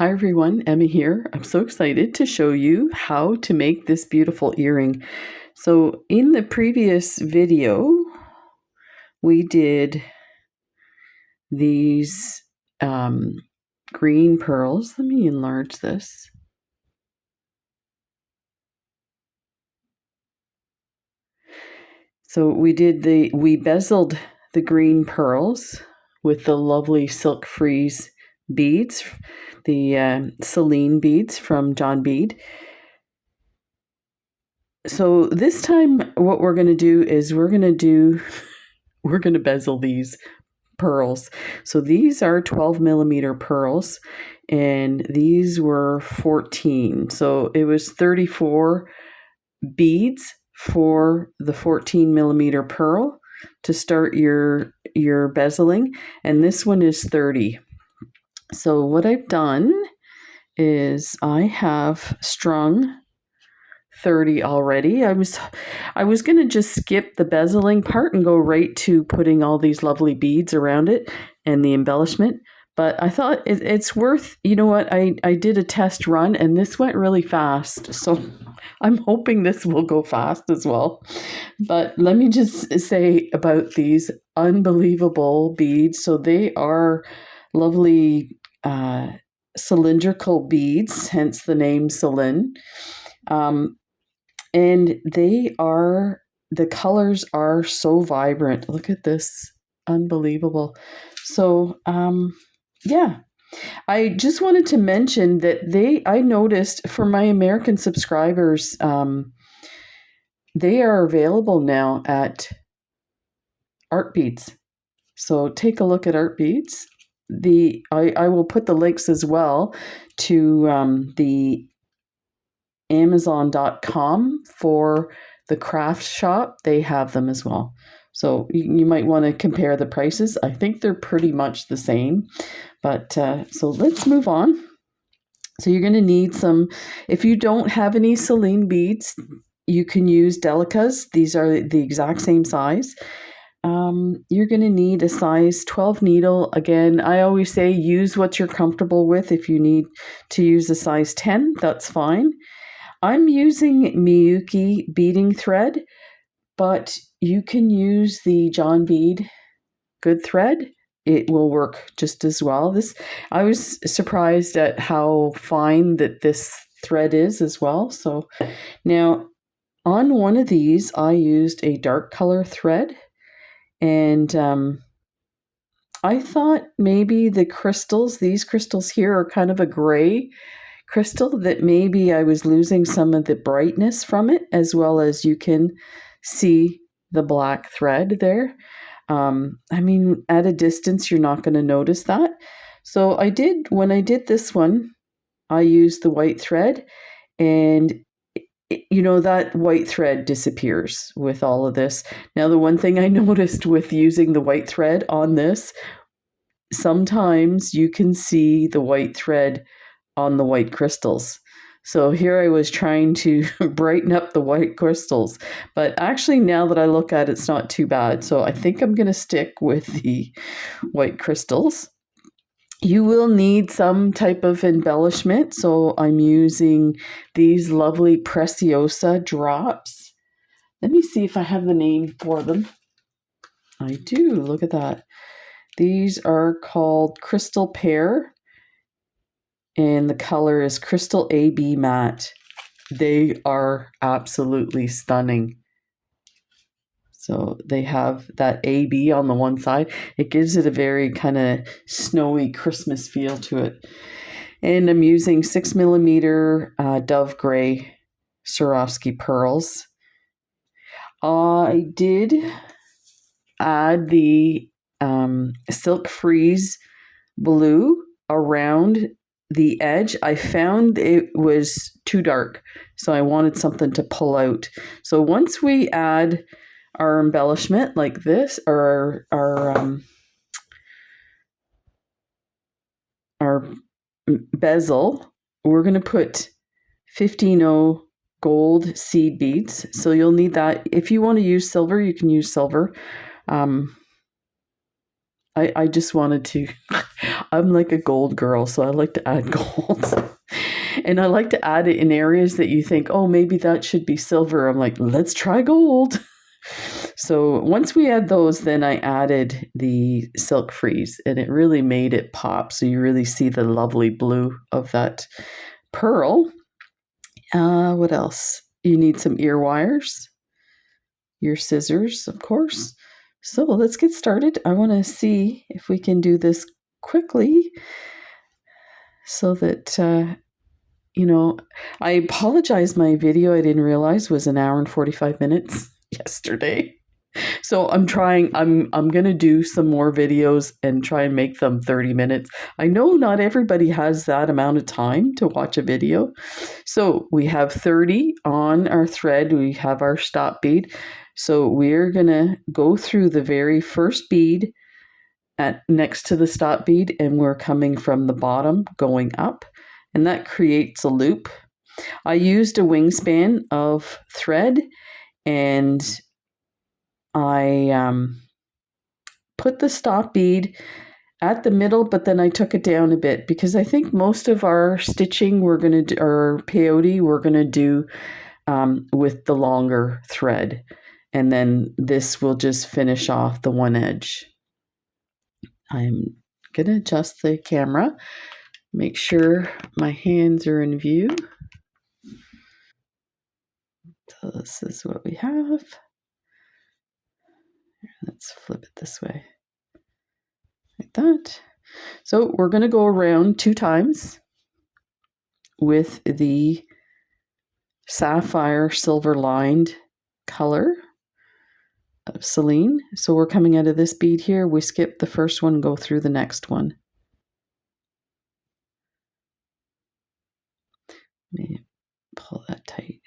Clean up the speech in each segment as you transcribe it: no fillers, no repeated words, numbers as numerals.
Hi everyone, Emma here. I'm so excited to show you how to make this beautiful earring. So in the previous video, we did these green pearls. Let me enlarge this. So we bezeled the green pearls with the lovely silk frieze beads, the Cylin beads from John Bead. So this time what we're going to do is we're going to bezel these pearls. So these are 12 millimeter pearls and these were 14. So it was 34 beads for the 14 millimeter pearl to start your bezeling, and this one is 30. So what I've done is I have strung 30 already. I was going to just skip the bezeling part and go right to putting all these lovely beads around it and the embellishment. But I thought it's worth, you know what, I did a test run and this went really fast. So I'm hoping this will go fast as well. But let me just say about these unbelievable beads. So they are lovely cylindrical beads, hence the name Cylin. And the colors are so vibrant. Look at this, unbelievable. So, yeah, I just wanted to mention that I noticed for my American subscribers, they are available now at ArtBeads. So take a look at ArtBeads. I will put the links as well to the Amazon.com for the craft shop. They have them as well. So you might want to compare the prices. I think they're pretty much the same. But so let's move on. So you're going to need some, if you don't have any Cylin beads, you can use Delicas. These are the exact same size. You're going to need a size 12 needle. Again, I always say use what you're comfortable with. If you need to use a size 10, that's fine. I'm using Miyuki beading thread, but you can use the John Bead good thread. It will work just as well. I was surprised at how fine that this thread is as well. So now on one of these, I used a dark color thread, and I thought maybe these crystals here are kind of a gray crystal, that maybe I was losing some of the brightness from it, as well as you can see the black thread there. I mean, at a distance, you're not going to notice that. So when I did this one, I used the white thread, and that white thread disappears with all of this. Now, the one thing I noticed with using the white thread on this, sometimes you can see the white thread on the white crystals. So here I was trying to brighten up the white crystals, but actually now that I look at it, it's not too bad. So I think I'm going to stick with the white crystals. You will need some type of embellishment. So I'm using these lovely Preciosa drops. Let me see if I have the name for them. I do. Look at that. These are called Crystal Pear, and the color is Crystal AB Matte. They are absolutely stunning. So they have that AB on the one side. It gives it a very kind of snowy Christmas feel to it. And I'm using 6 millimeter Dove Gray Swarovski pearls. I did add the Silk Frieze blue around the edge. I found it was too dark, so I wanted something to pull out. So once we add our embellishment like this, or our bezel, we're going to put 15-0 gold seed beads. So you'll need that. If you want to use silver, you can use silver. I just wanted to, I'm like a gold girl, so I like to add gold. And I like to add it in areas that you think, oh, maybe that should be silver. I'm like, let's try gold. So once we add those, then I added the silk freeze, and it really made it pop. So you really see the lovely blue of that pearl. What else? You need some ear wires, your scissors, of course. So let's get started. I want to see if we can do this quickly so that, I apologize. My video, I didn't realize, was an hour and 45 minutes yesterday. So I'm going to do some more videos and try and make them 30 minutes. I know not everybody has that amount of time to watch a video. So we have 30 on our thread. We have our stop bead. So we're going to go through the very first bead next to the stop bead, and we're coming from the bottom going up, and that creates a loop. I used a wingspan of thread, and I put the stop bead at the middle, but then I took it down a bit because I think most of our stitching we're going to do, or peyote, we're going to do with the longer thread. And then this will just finish off the one edge. I'm going to adjust the camera, make sure my hands are in view. So this is what we have. Let's flip it this way, like that. So we're going to go around 2 times with the sapphire silver lined color of Cylin. So we're coming out of this bead here. We skip the first one, go through the next one. Let me pull that tight.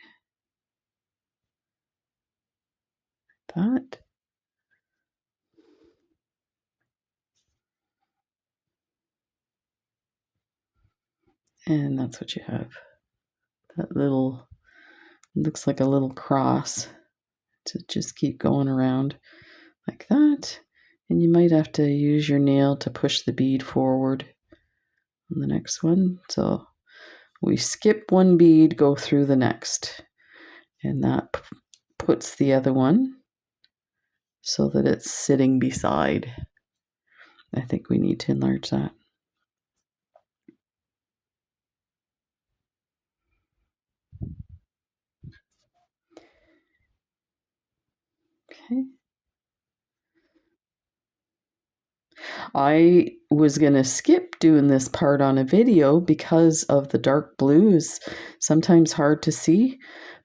Like that. And that's what you have. That little, looks like a little cross to just keep going around like that. And you might have to use your nail to push the bead forward on the next one. So we skip one bead, go through the next. And that puts the other one so that it's sitting beside. I think we need to enlarge that. Okay. I was going to skip doing this part on a video because of the dark blues, sometimes hard to see.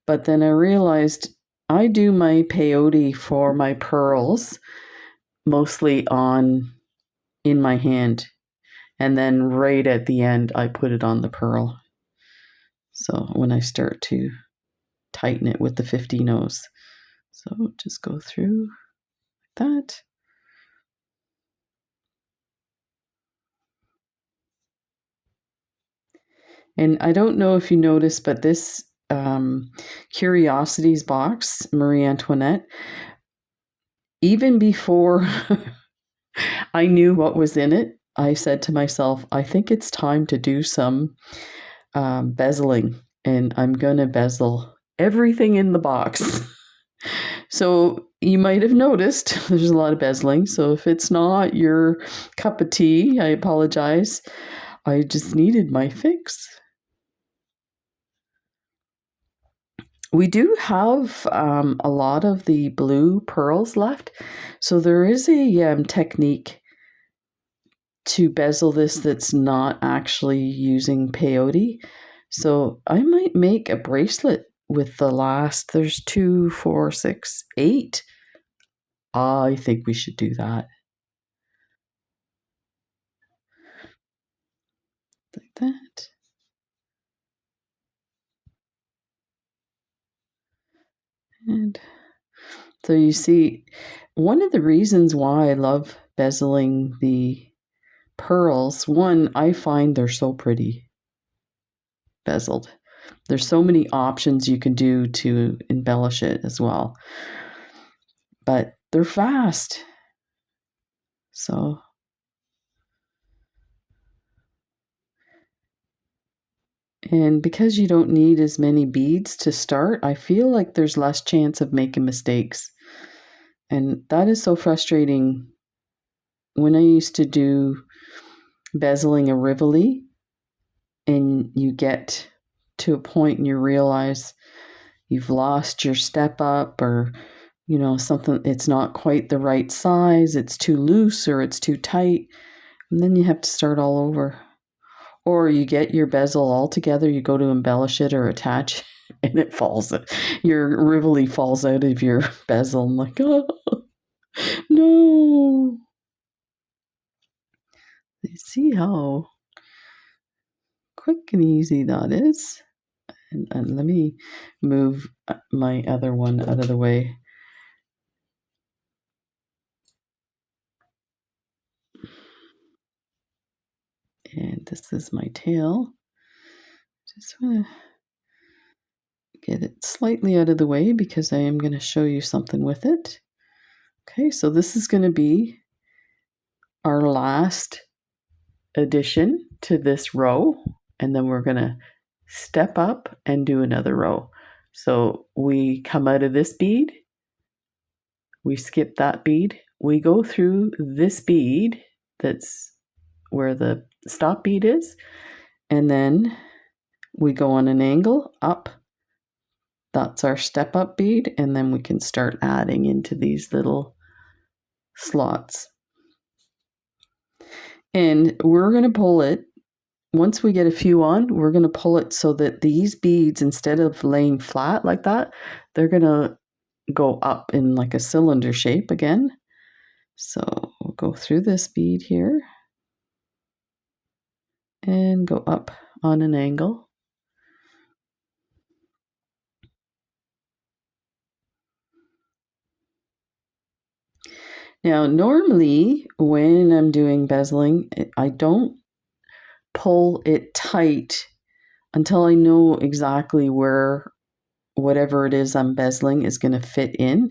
But then I realized I do my peyote for my pearls mostly in my hand. And then right at the end, I put it on the pearl. So when I start to tighten it with the 15-0s. So just go through like that. And I don't know if you noticed, but this Curiosities box, Marie Antoinette, even before I knew what was in it, I said to myself, I think it's time to do some bezeling, and I'm going to bezel everything in the box. So you might have noticed there's a lot of bezeling. So if it's not your cup of tea, I apologize. I just needed my fix. We do have a lot of the blue pearls left. So there is a technique to bezel this that's not actually using peyote. So I might make a bracelet with the last, there's 2, 4, 6, 8. I think we should do that. Like that. And so you see, one of the reasons why I love bezeling the pearls, one, I find they're so pretty bezeled. There's so many options you can do to embellish it as well. But they're fast. So And because you don't need as many beads to start, I feel like there's less chance of making mistakes. And that is so frustrating. When I used to do bezeling a Rivoli, and you get to a point and you realize you've lost your step up, or something, it's not quite the right size, it's too loose or it's too tight, and then you have to start all over. Or you get your bezel all together, you go to embellish it or attach, and it falls. Your Rivoli falls out of your bezel. I'm like, oh, no. You see how quick and easy that is? And let me move my other one out of the way. And this is my tail. Just want to get it slightly out of the way because I am going to show you something with it. Okay, so this is going to be our last addition to this row, and then we're going to step up and do another row. So we come out of this bead, we skip that bead, we go through this bead that's where the stop bead is, and then we go on an angle up. That's our step up bead, and then we can start adding into these little slots. And we're going to pull it. Once we get a few on, we're going to pull it so that these beads, instead of laying flat like that, they're going to go up in like a cylinder shape again. So we'll go through this bead here and go up on an angle. Now, normally when I'm doing bezeling, I don't pull it tight until I know exactly where whatever it is I'm bezeling is going to fit in,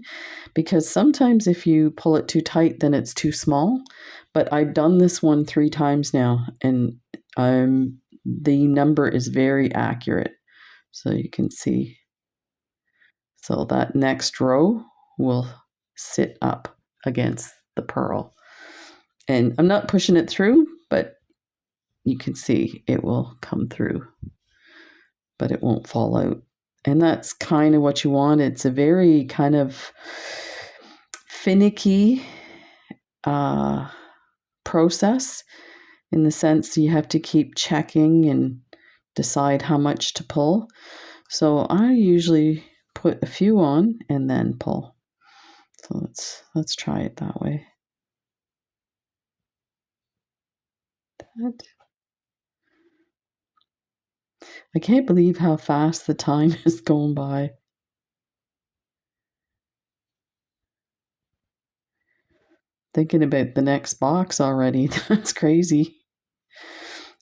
because sometimes if you pull it too tight, then it's too small. But I've done this one 3 times now, and the number is very accurate. So you can see. So that next row will sit up against the pearl. And I'm not pushing it through, but you can see it will come through, but it won't fall out. And that's kind of what you want. It's a very kind of finicky process, in the sense you have to keep checking and decide how much to pull. So I usually put a few on and then pull. So let's try it that way. I can't believe how fast the time is going by. Thinking about the next box already. That's crazy.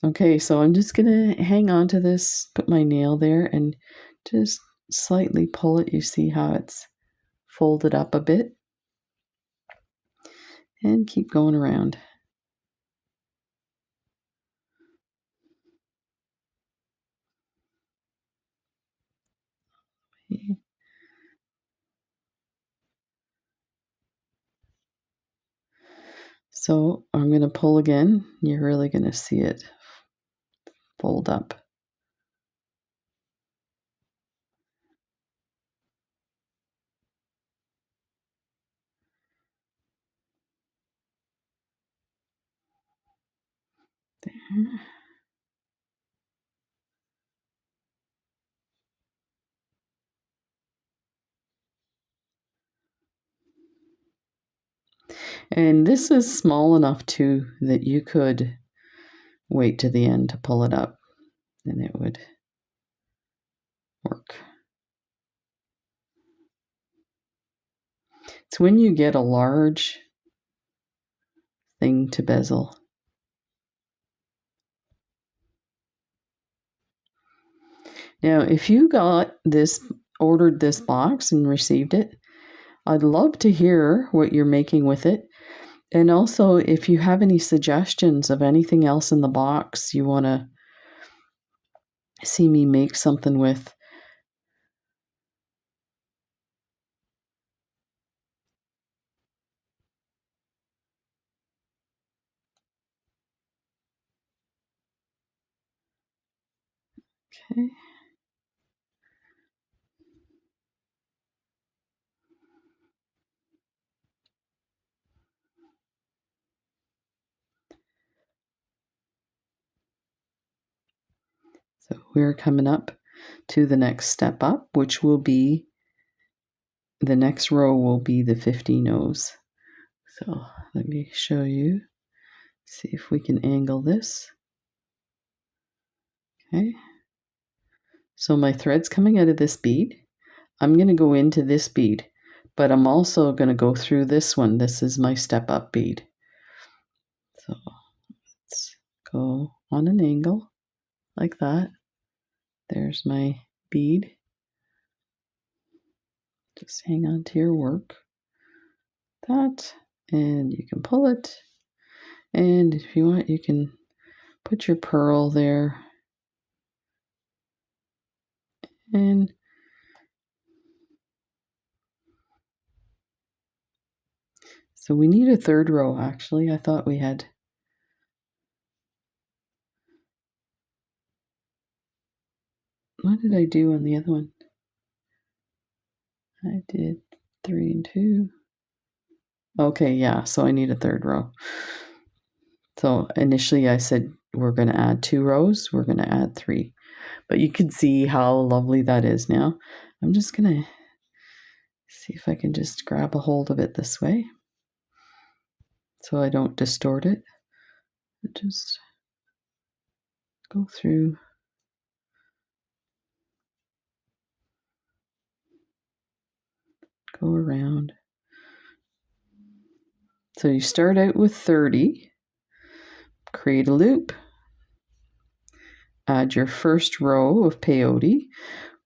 Okay, so I'm just going to hang on to this, put my nail there, and just slightly pull it. You see how it's folded up a bit. And keep going around. So I'm going to pull again. You're really going to see it fold up. There. And this is small enough too that you could wait to the end to pull it up, and it would work. It's when you get a large thing to bezel. Now, if you ordered this box and received it, I'd love to hear what you're making with it. And also, if you have any suggestions of anything else in the box you want to see me make something with. Okay. So we're coming up to the next step up, which will be, the next row will be the 50 O's. So let me show you, see if we can angle this. Okay. So my thread's coming out of this bead. I'm going to go into this bead, but I'm also going to go through this one. This is my step up bead. So let's go on an angle like that. There's my bead. Just hang on to your work. That, and you can pull it. And if you want, you can put your pearl there. And so we need a third row, actually. I thought we had. What did I do on the other one? I did 3 and 2. Okay, yeah, so I need a third row. So initially I said we're going to add 2 rows, we're going to add 3. But you can see how lovely that is now. I'm just going to see if I can just grab a hold of it this way so I don't distort it. Just go through. Go around. So you start out with 30, create a loop, add your first row of peyote,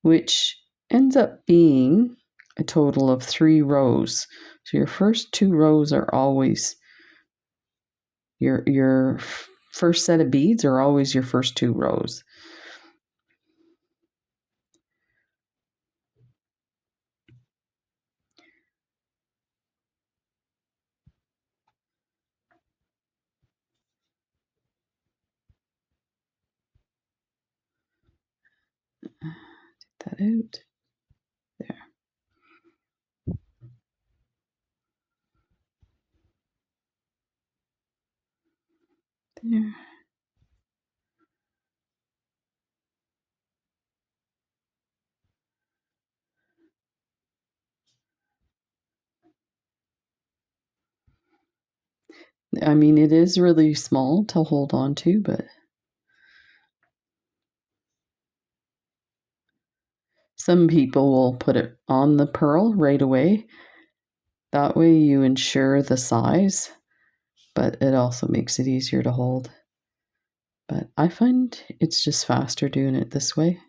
which ends up being a total of 3 rows. So your first 2 rows are always your first set of beads are always your first 2 rows. Take that out. There. There. I mean, it is really small to hold on to, but some people will put it on the pearl right away. That way you ensure the size, but it also makes it easier to hold. But I find it's just faster doing it this way.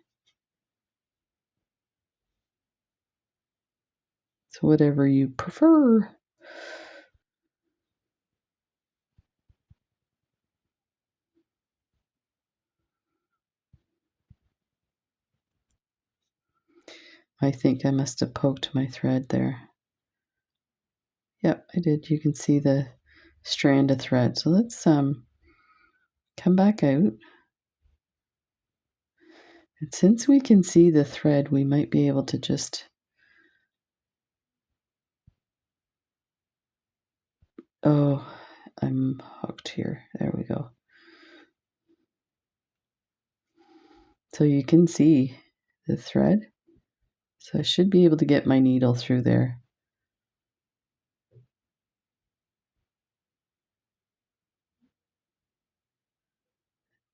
So whatever you prefer. I think I must have poked my thread there. Yep, I did. You can see the strand of thread. So let's come back out. And since we can see the thread, we might be able to just, oh, I'm hooked here. There we go. So you can see the thread. So I should be able to get my needle through there.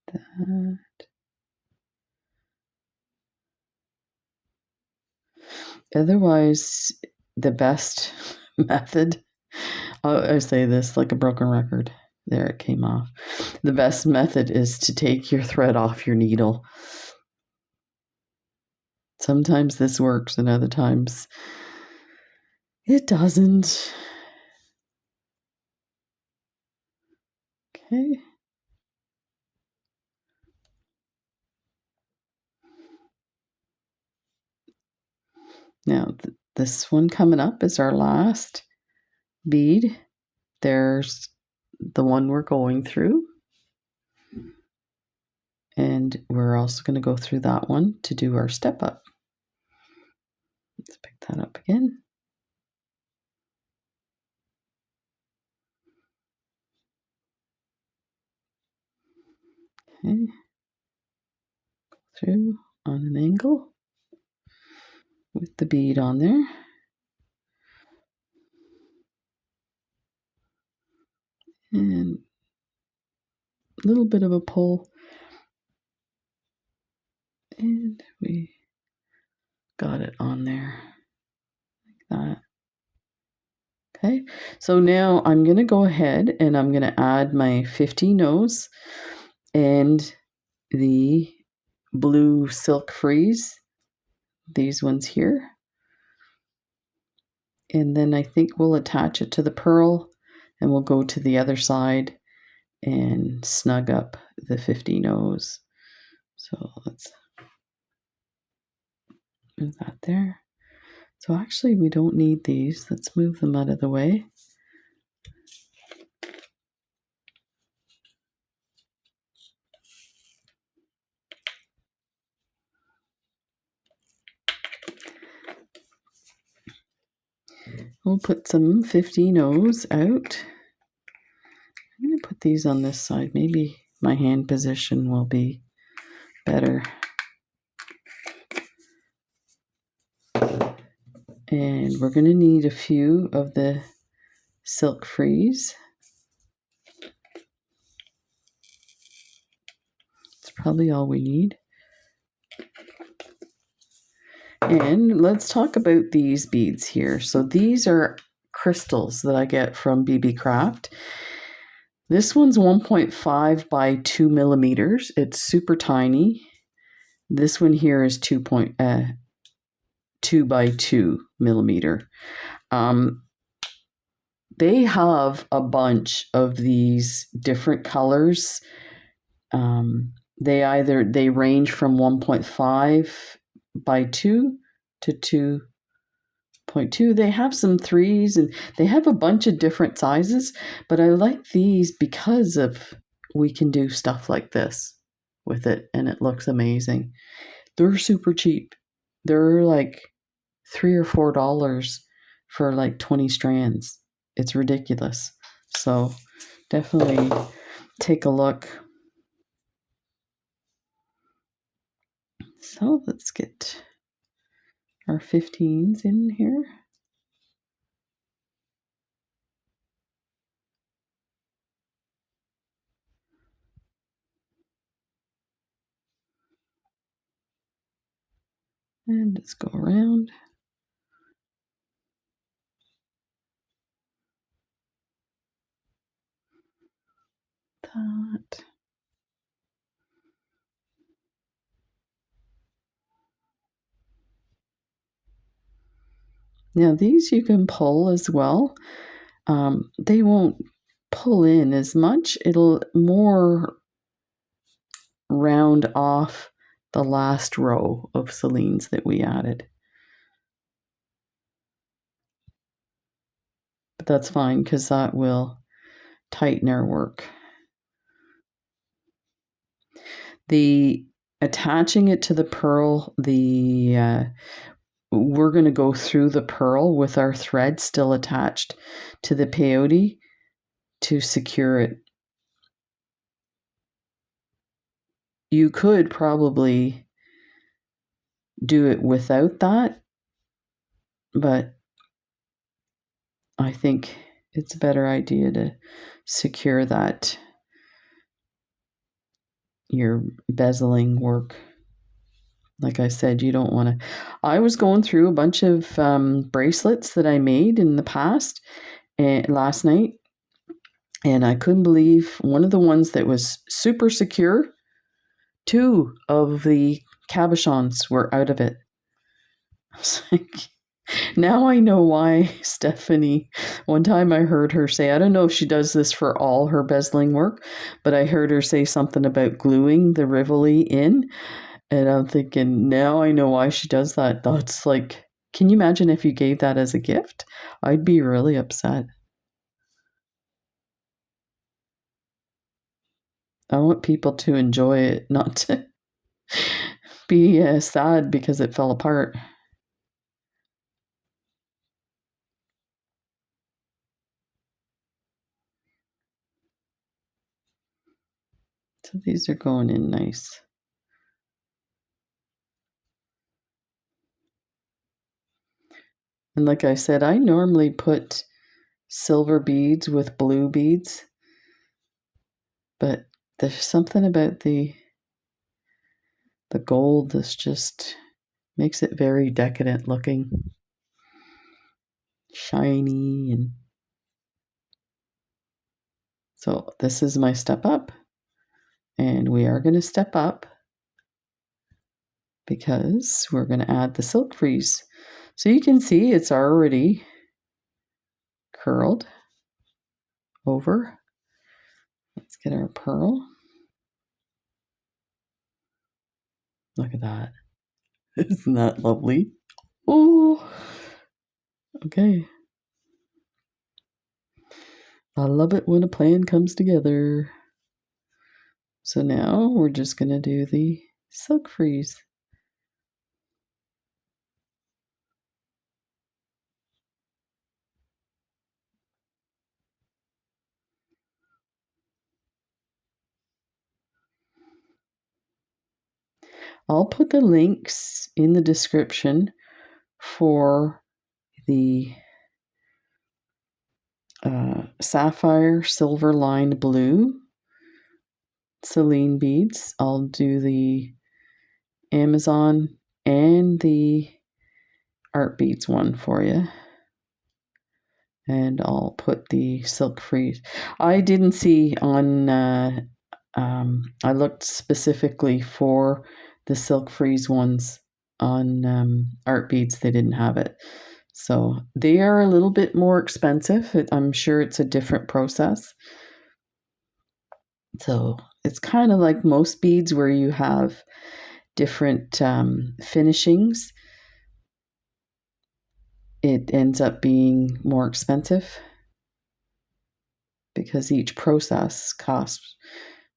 That. Otherwise, the best method, I say this like a broken record. There, it came off. The best method is to take your thread off your needle. Sometimes this works and other times it doesn't. Okay. Now, this one coming up is our last bead. There's the one we're going through. And we're also going to go through that one to do our step up. Let's pick that up again. Okay. Through on an angle with the bead on there. And a little bit of a pull. And we got it on there like that. Okay, so now I'm going to go ahead and I'm going to add my 50 nose and the blue silk frieze, these ones here. And then I think we'll attach it to the pearl and we'll go to the other side and snug up the 50 nose. So let's move that there. So actually we don't need these. Let's move them out of the way. We'll put some 50 nose out. I'm going to put these on this side. Maybe my hand position will be better. And we're going to need a few of the silk frieze. It's probably all we need. And let's talk about these beads here. So these are crystals that I get from BB Craft. This one's 1.5 by 2 millimeters. It's super tiny. This one here is 2 by 2 millimeter. They have a bunch of these different colors. They range from 1.5 by 2 to 2.2. They have some 3s and they have a bunch of different sizes, but I like these because of we can do stuff like this with it and it looks amazing. They're super cheap. They're like $3 or $4 for like 20 strands. It's ridiculous. So definitely take a look. So let's get our 15s in here. And let's go around. That. Now these you can pull as well. They won't pull in as much. It'll more round off the last row of Cylin's that we added. But that's fine because that will tighten our work. The attaching it to the pearl, we're going to go through the pearl with our thread still attached to the peyote to secure it. You could probably do it without that, but I think it's a better idea to secure that your bezeling work. Like I said, you don't want to. I was going through a bunch of bracelets that I made in the past and last night, and I couldn't believe one of the ones that was super secure, 2 of the cabochons were out of it. I was like, now I know why Stephanie, one time I heard her say, I don't know if she does this for all her bezeling work, but I heard her say something about gluing the Rivoli in. And I'm thinking, now I know why she does that. That's like Can you imagine if you gave that as a gift? I'd be really upset. I want people to enjoy it, not to be sad because it fell apart. So these are going in nice. And like I said, I normally put silver beads with blue beads, but there's something about the gold that's just makes it very decadent looking, shiny. And so this is my step up, and we are going to step up because we're going to add the silk freeze. So you can see it's already curled over. Let's get our pearl. Look at that. Isn't that lovely? Oh, okay. I love it when a plan comes together. So now we're just going to do the silk freeze. I'll put the links in the description for the sapphire silver lined blue Cylin beads. I'll do the Amazon and the ArtBeads one for you. And I'll put the silk freeze. I didn't see on, I looked specifically for the silk freeze ones on ArtBeads. They didn't have it. So they are a little bit more expensive. I'm sure it's a different process. So it's kind of like most beads where you have different finishings. It ends up being more expensive because each process costs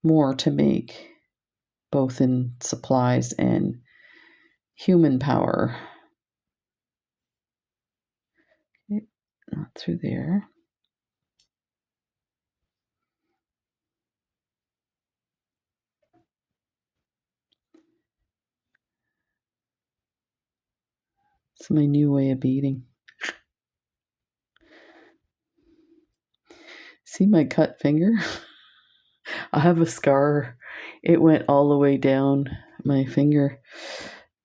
more to make, both in supplies and human power. Okay, not through there. It's my new way of beading. See my cut finger? I have a scar. It went all the way down my finger.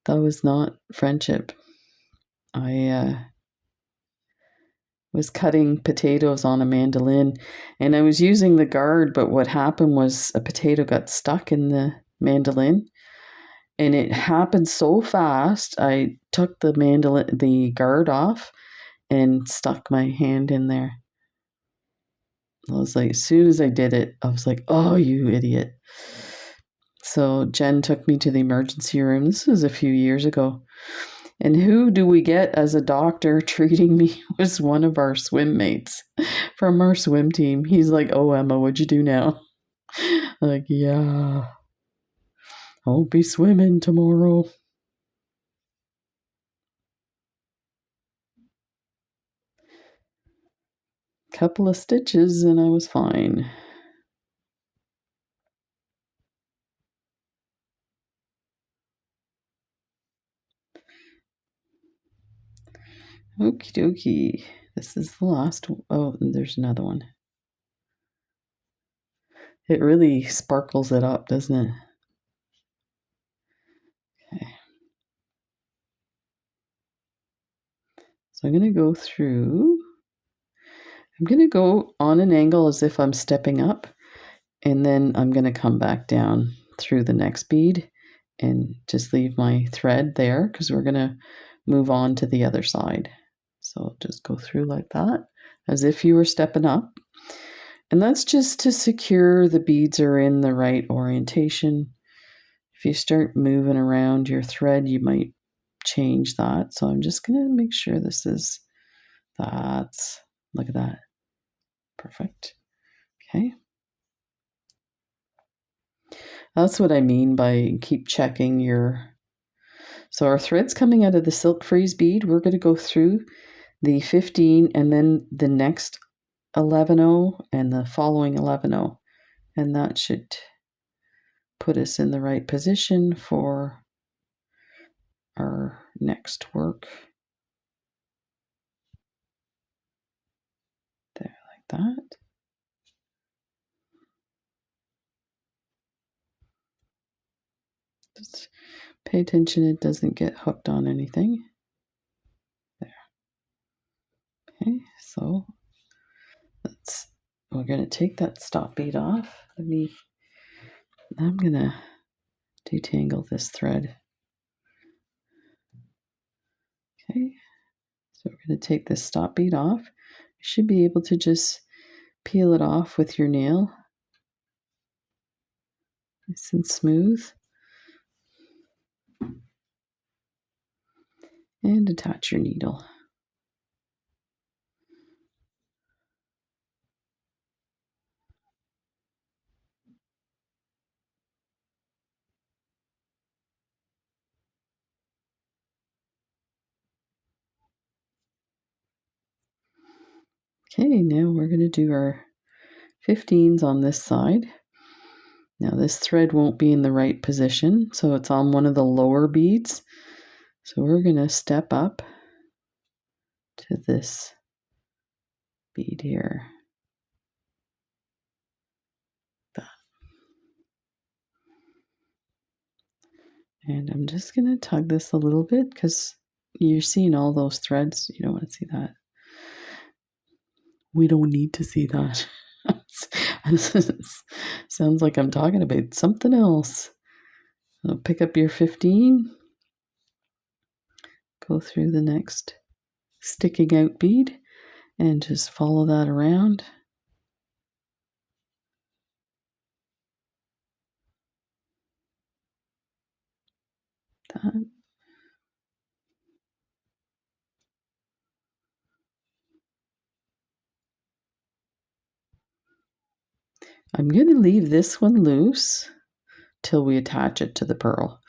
That was not friendship. I was cutting potatoes on a mandolin, and I was using the guard, but what happened was a potato got stuck in the mandolin, and it happened so fast. I took the guard off and stuck my hand in there. I was like, as soon as I did it, I was like, oh, you idiot. So Jen took me to the emergency room. This was a few years ago. And who do we get as a doctor treating me was one of our swim mates from our swim team. He's like, oh, Emma, what'd you do now? I'm like, yeah, I'll be swimming tomorrow. Couple of stitches and I was fine. Okie dokie. This is the last one. Oh, there's another one. It really sparkles it up, doesn't it? Okay. So I'm going to go through. I'm going to go on an angle as if I'm stepping up, and then I'm going to come back down through the next bead and just leave my thread there because we're going to move on to the other side. So just go through like that as if you were stepping up. And that's just to secure the beads are in the right orientation. If you start moving around your thread, you might change that. So I'm just going to make sure this is, look at that. Perfect. Okay. That's what I mean by keep checking your... So our thread's coming out of the silk freeze bead. We're going to go through the 15 and then the next 11-0 and the following 11-0. And that should put us in the right position for our next work. There, like that. Just pay attention it doesn't get hooked on anything. There. Okay, so we're going to take that stop bead off. I'm going to detangle this thread. Okay, so we're going to take this stop bead off. You should be able to just peel it off with your nail. Nice and smooth. And attach your needle. Okay, now we're going to do our 15s on this side. Now this thread won't be in the right position, so it's on one of the lower beads. So we're going to step up to this bead here. And I'm just going to tug this a little bit because you're seeing all those threads. You don't want to see that. We don't need to see that. Sounds like I'm talking about something else. So pick up your 15. Go through the next sticking out bead and just follow that around. That. I'm going to leave this one loose till we attach it to the pearl.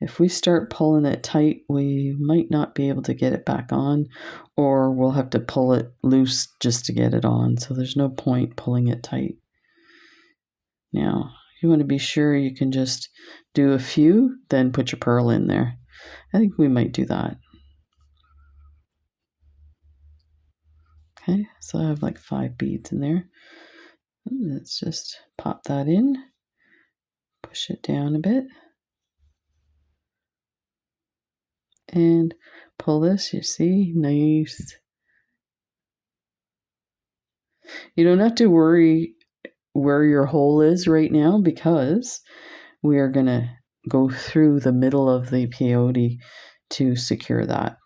If we start pulling it tight, we might not be able to get it back on, or we'll have to pull it loose just to get it on. So there's no point pulling it tight. Now, you want to be sure you can just do a few, then put your pearl in there. I think we might do that. Okay, so I have like 5 beads in there. Let's just pop that in, push it down a bit, and pull this. You see, nice. You don't have to worry where your hole is right now because we are going to go through the middle of the peyote to secure that.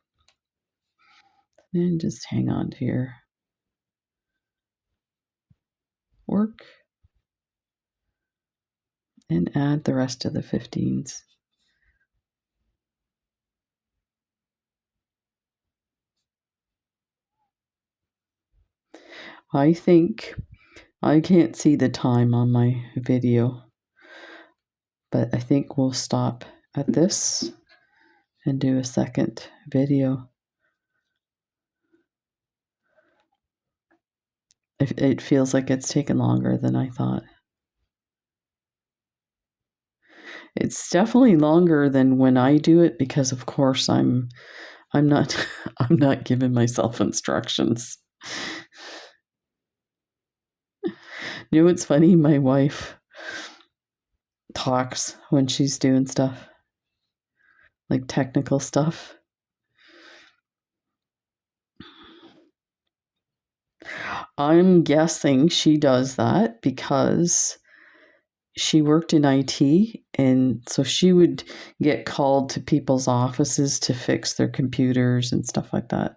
And just hang on to your work and add the rest of the 15s. I think I can't see the time on my video, but I think we'll stop at this and do a second video. It feels like it's taken longer than I thought. It's definitely longer than when I do it because, of course, I'm not I'm not giving myself instructions. You know what's funny? My wife talks when she's doing stuff, like technical stuff. I'm guessing she does that because she worked in IT, and so she would get called to people's offices to fix their computers and stuff like that.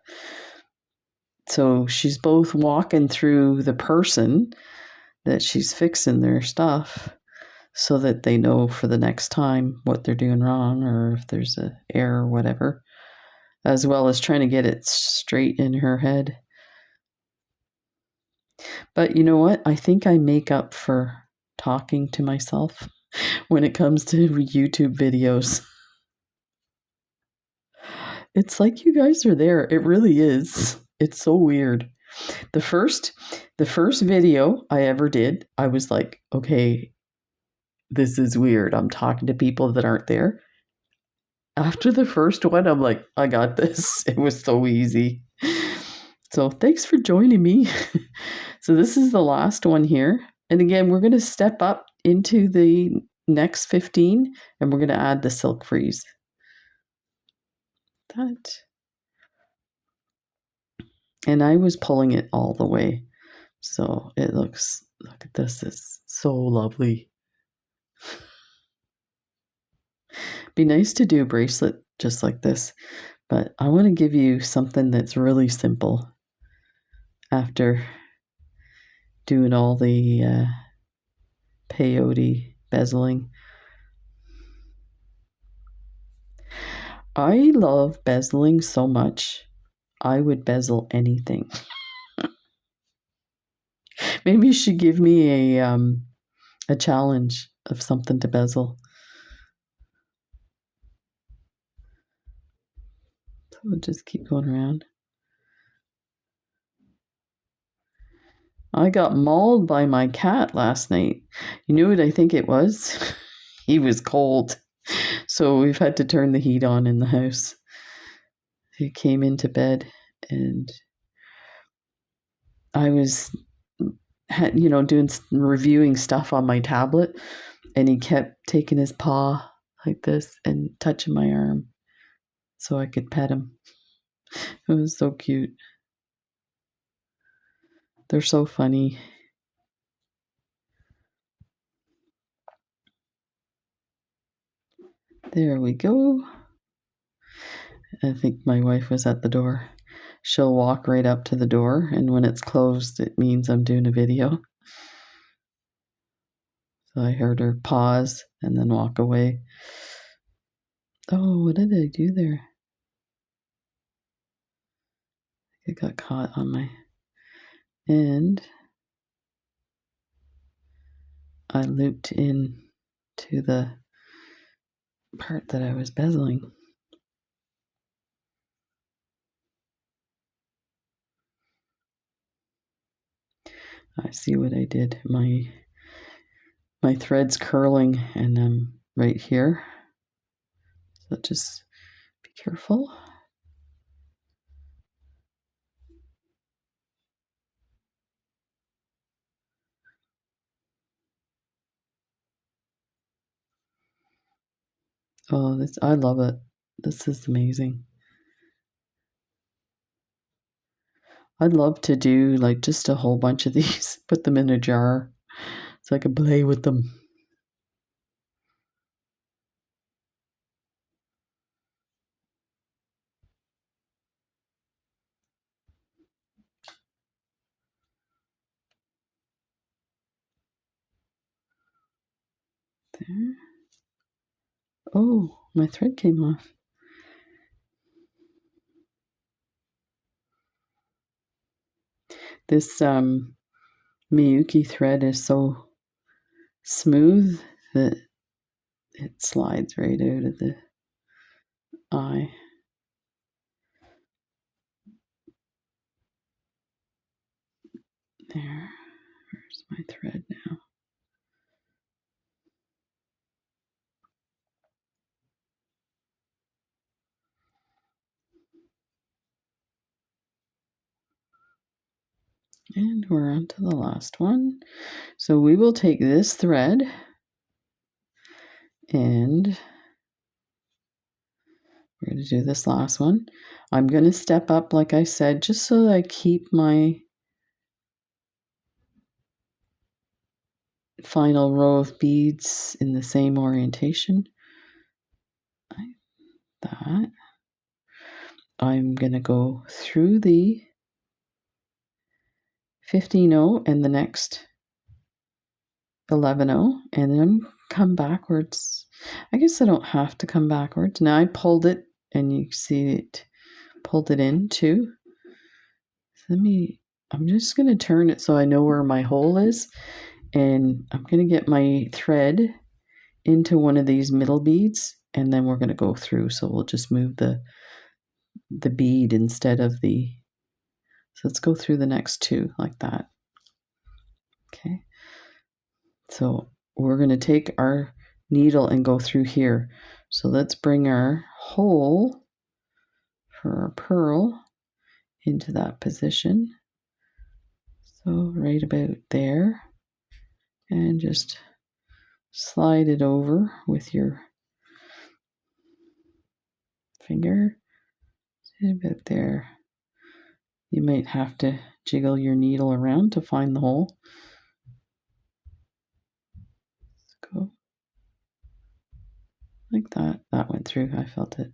So she's both walking through the person that she's fixing their stuff. so that they know for the next time what they're doing wrong or if there's an error or whatever, as well as trying to get it straight in her head. But you know what? I think I make up for talking to myself when it comes to YouTube videos. It's like you guys are there. It really is. It's so weird. The first video I ever did, I was like, okay, this is weird. I'm talking to people that aren't there. After the first one, I'm like, I got this. It was so easy. So thanks for joining me. So this is the last one here. And again, we're going to step up into the next 15 and we're going to add the silk freeze. And I was pulling it all the way. So it looks, look at this, it's so lovely. Be nice to do a bracelet just like this, but I want to give you something that's really simple after doing all the peyote bezeling. I love bezeling so much, I would bezel anything. Maybe you should give me a challenge of something to bezel. So we'll just keep going around. I got mauled by my cat last night. You know what I think it was? He was cold. So we've had to turn the heat on in the house. He came into bed and I was, reviewing stuff on my tablet, and he kept taking his paw like this and touching my arm so I could pet him. It was so cute. They're so funny. There we go. I think my wife was at the door. She'll walk right up to the door, and when it's closed, it means I'm doing a video. So I heard her pause and then walk away. Oh, what did I do there? It got caught on my end. I looped in to the part that I was bezeling. I see what I did. My thread's curling and I'm right here. So just be careful. Oh, I love it. This is amazing. I'd love to do like just a whole bunch of these, put them in a jar so I could play with them. There. Oh, my thread came off. This Miyuki thread is so smooth that it slides right out of the eye. There. Where's my thread now? And we're on to the last one. So we will take this thread and we're going to do this last one. I'm going to step up, like I said, just so that I keep my final row of beads in the same orientation. Like that. I'm going to go through the 15-0 and the next 11-0, and then I'm come backwards. I guess I don't have to come backwards. Now I pulled it and you see it pulled it in too. So I'm just going to turn it so I know where my hole is, and I'm going to get my thread into one of these middle beads, and then we're going to go through. So we'll just move the bead instead of the, so let's go through the next two like that. Okay. So we're going to take our needle and go through here. So let's bring our hole for our pearl into that position. So right about there, and just slide it over with your finger. About there. You might have to jiggle your needle around to find the hole. Let's go like that. That went through. I felt it.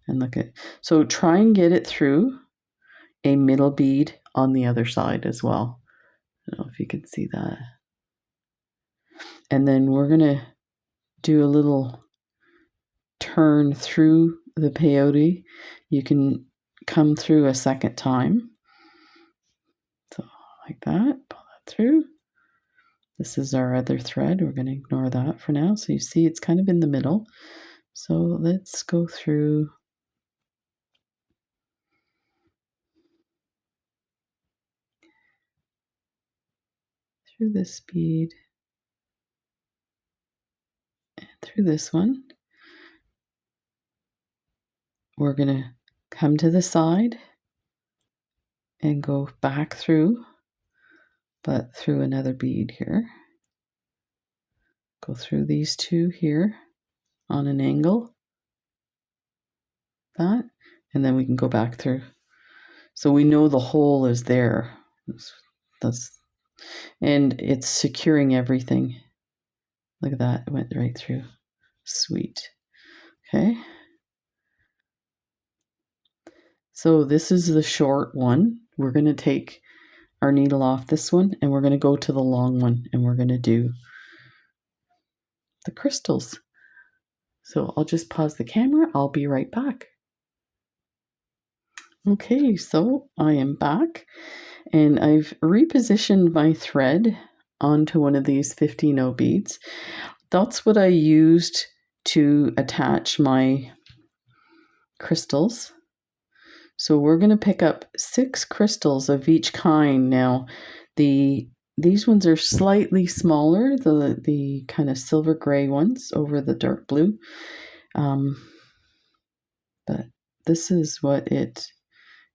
And look at, so try and get it through a middle bead on the other side as well. I don't know if you can see that. And then we're going to do a little turn through the peyote. You can come through a second time. So like that, pull that through. This is our other thread. We're going to ignore that for now. So you see it's kind of in the middle. So let's go through this bead and through this one. We're going to come to the side and go back through, but through another bead here. Go through these two here on an angle, that, and then we can go back through. So we know the hole is there. And it's securing everything. Look at that, it went right through. Sweet. Okay. So this is the short one. We're going to take our needle off this one, and we're going to go to the long one, and we're going to do the crystals. So I'll just pause the camera. I'll be right back. Okay, so I am back, and I've repositioned my thread onto one of these 15-0 beads. That's what I used to attach my crystals. So we're going to pick up 6 crystals of each kind. Now, these ones are slightly smaller, the kind of silver gray ones over the dark blue. But this is what it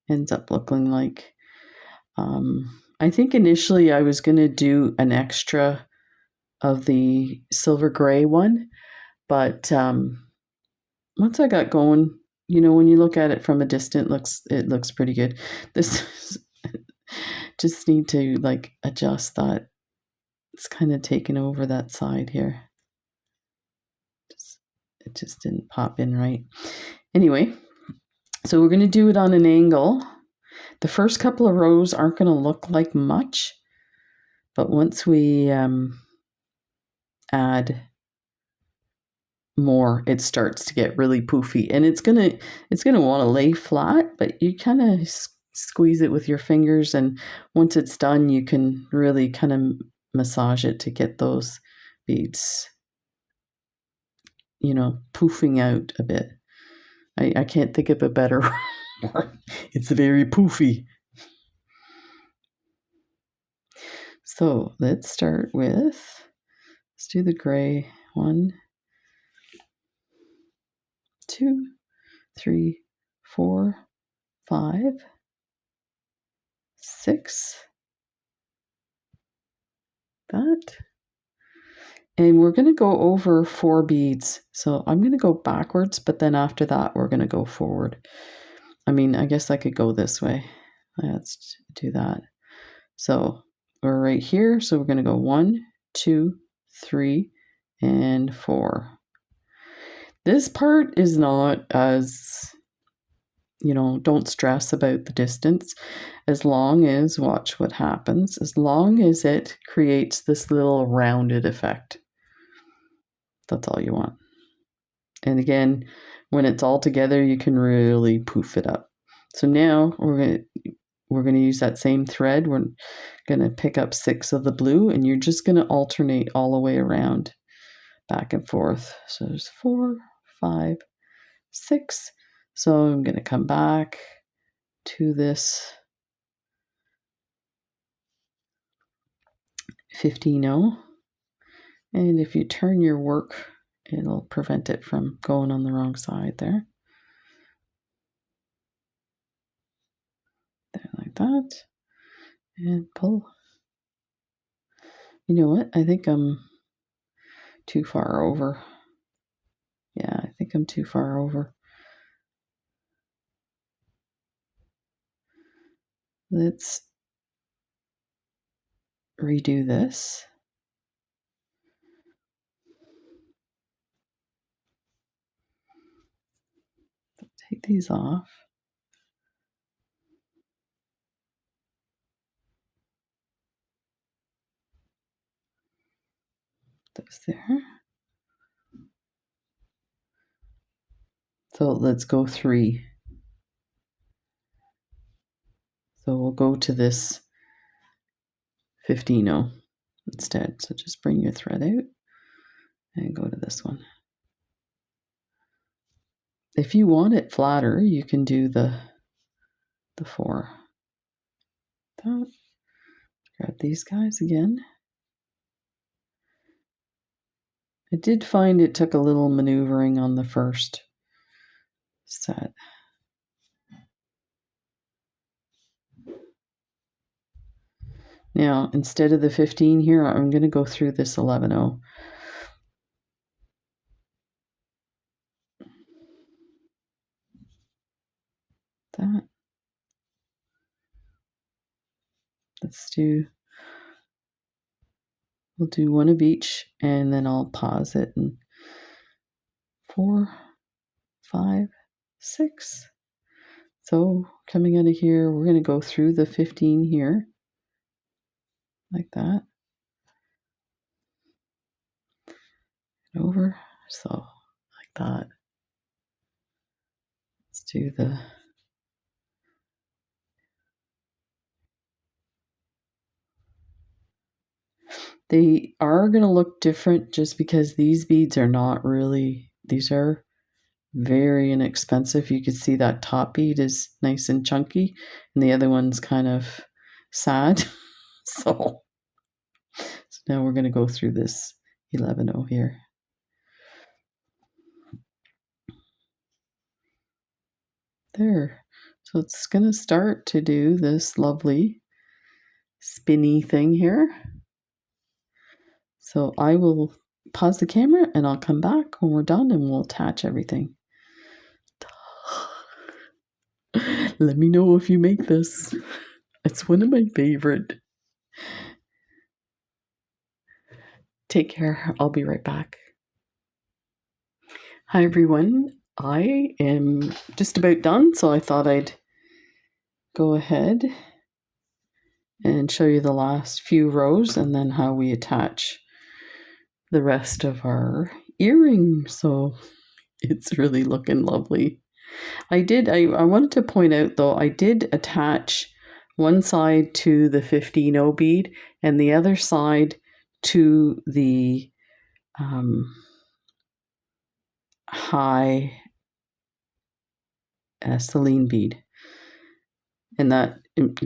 ends up looking like. I think initially I was going to do an extra of the silver gray one, but once I got going, you know, when you look at it from a distance, it looks pretty good. This just need to like adjust that. It's kind of taken over that side here. It just didn't pop in right. Anyway, so we're going to do it on an angle. The first couple of rows aren't going to look like much, but once we add more, it starts to get really poofy, and it's gonna want to lay flat, but you kind of squeeze it with your fingers, and once it's done, you can really kind of massage it to get those beads, you know, poofing out a bit. I can't think of a better word. It's very poofy. So let's start with, let's do the gray. 1, 2, 3, 4, 5, 6. That. And we're going to go over 4 beads. So I'm going to go backwards, but then after that, we're going to go forward. I mean, I guess I could go this way. Let's do that. So we're right here. So we're going to go 1, 2, 3, and 4. This part is not as, you know, don't stress about the distance, as long as, watch what happens, as long as it creates this little rounded effect. That's all you want. And again, when it's all together, you can really poof it up. So now we're going to use that same thread. We're going to pick up 6 of the blue, and you're just going to alternate all the way around, back and forth. So there's 4, 5, 6. So I'm going to come back to this 15-0. And if you turn your work, it'll prevent it from going on the wrong side there. There, like that. And pull. You know what? I think I'm too far over. Yeah, I think I'm too far over. Let's redo this. Take these off. Those there. So let's go 3. So we'll go to this 15-0 instead. So just bring your thread out and go to this one. If you want it flatter, you can do the 4. That. Grab these guys again. I did find it took a little maneuvering on the first set. Now, instead of the 15 here, I'm going to go through this 11-0. That. We'll do 1 of each, and then I'll pause it. And 4, 5, 6. So coming out of here, we're going to go through the 15 here, like that. Over, so like that. Let's do the They are going to look different just because these beads are not really, these are very inexpensive. You can see that top bead is nice and chunky, and the other one's kind of sad. So now we're going to go through this 11-0 here. There. So it's going to start to do this lovely spinny thing here. So I will pause the camera and I'll come back when we're done and we'll attach everything. Let me know if you make this. It's one of my favorite. Take care. I'll be right back. Hi, everyone. I am just about done, so I thought I'd go ahead and show you the last few rows and then how we attach the rest of our earring. So it's really looking lovely. I wanted to point out though, I did attach one side to the 15-0 bead and the other side to the high Cylin bead. And that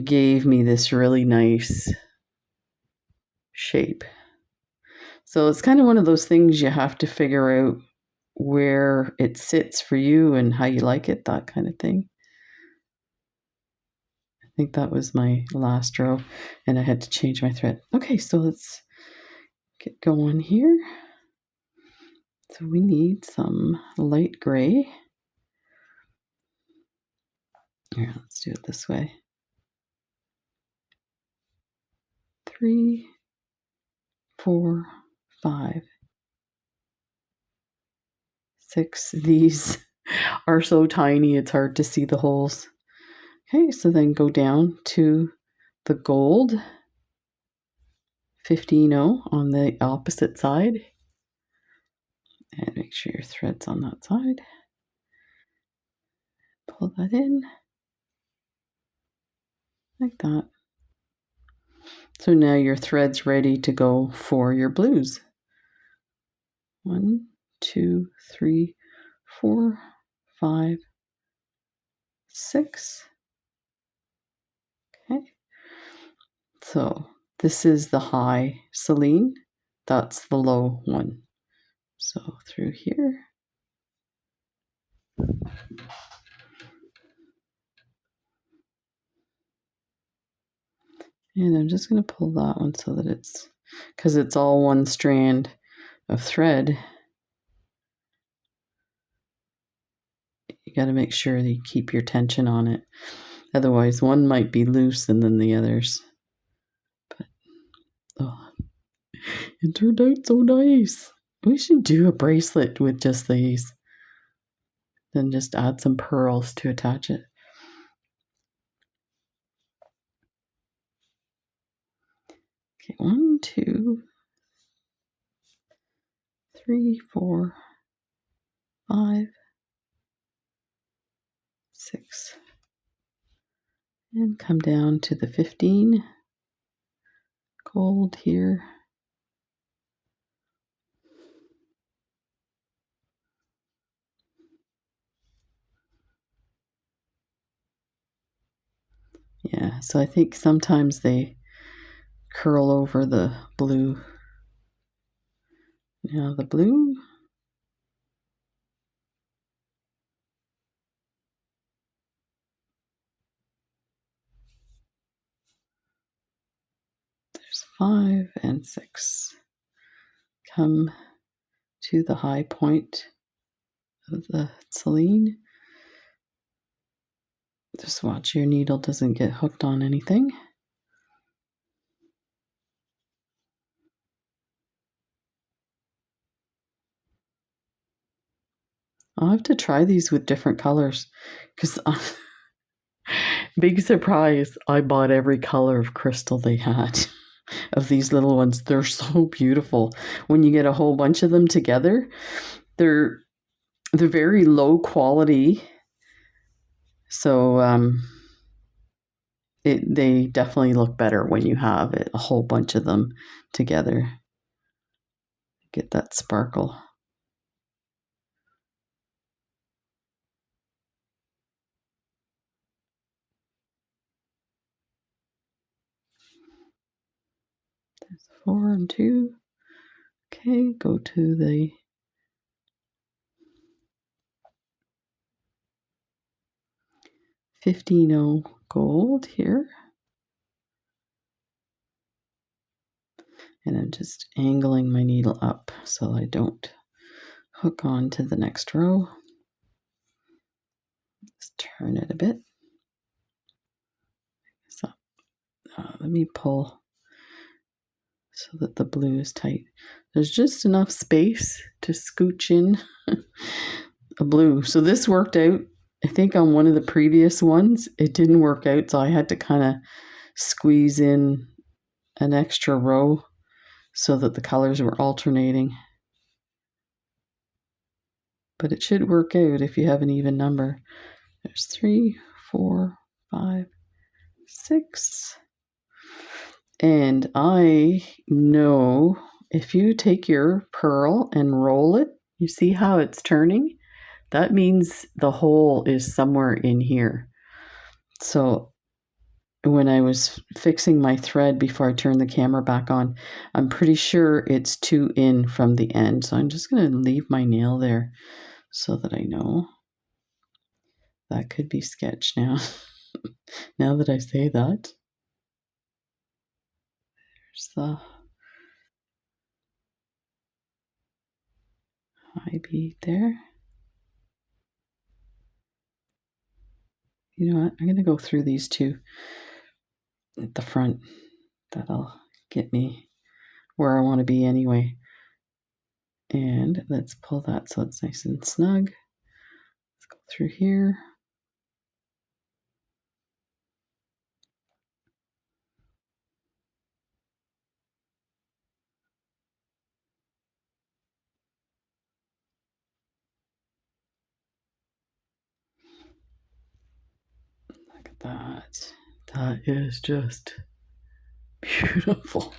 gave me this really nice shape. So it's kind of one of those things you have to figure out where it sits for you and how you like it, that kind of thing. I think that was my last row and I had to change my thread. Okay, so let's get going here. So we need some light gray. Here, let's do it this way. 3, 4, 5, 6. These are so tiny, it's hard to see the holes. Okay, so then go down to the gold 15-0 on the opposite side. And make sure your thread's on that side. Pull that in like that. So now your thread's ready to go for your blues. 1, 2, 3, 4, 5, 6. Okay. So this is the high Cylin. That's the low one. So through here. And I'm just going to pull that one so that it's, because it's all one strand of thread. You got to make sure that you keep your tension on it. Otherwise, one might be loose and then the others. But, oh, it turned out so nice. We should do a bracelet with just these. Then just add some pearls to attach it. Okay, 1, 2, 3, 4, 5, 6. And come down to the 15 gold here. Yeah, so I think sometimes they curl over the blue. Now the blue. There's 5 and 6. Come to the high point of the Cylin. Just watch your needle doesn't get hooked on anything. I'll have to try these with different colors because big surprise, I bought every color of crystal they had of these little ones. They're so beautiful. When you get a whole bunch of them together, they're very low quality. So they definitely look better when you have a whole bunch of them together. Get that sparkle. There's 4 and 2. Okay, go to the $15 gold here. And I'm just angling my needle up so I don't hook on to the next row. Just turn it a bit. So let me pull so that the blue is tight. There's just enough space to scooch in a blue. So this worked out. I think on one of the previous ones, it didn't work out. So I had to kind of squeeze in an extra row so that the colors were alternating. But it should work out if you have an even number. There's 3, 4, 5, 6. And I know if you take your pearl and roll it, you see how it's turning? That means the hole is somewhere in here. So when I was fixing my thread before I turned the camera back on, I'm pretty sure it's 2 in from the end. So I'm just going to leave my nail there so that I know. That could be sketch now. Now that I say that. There's the high bead there. You know what? I'm going to go through these two at the front. That'll get me where I want to be anyway. And let's pull that so it's nice and snug. Let's go through here. that. That is just beautiful.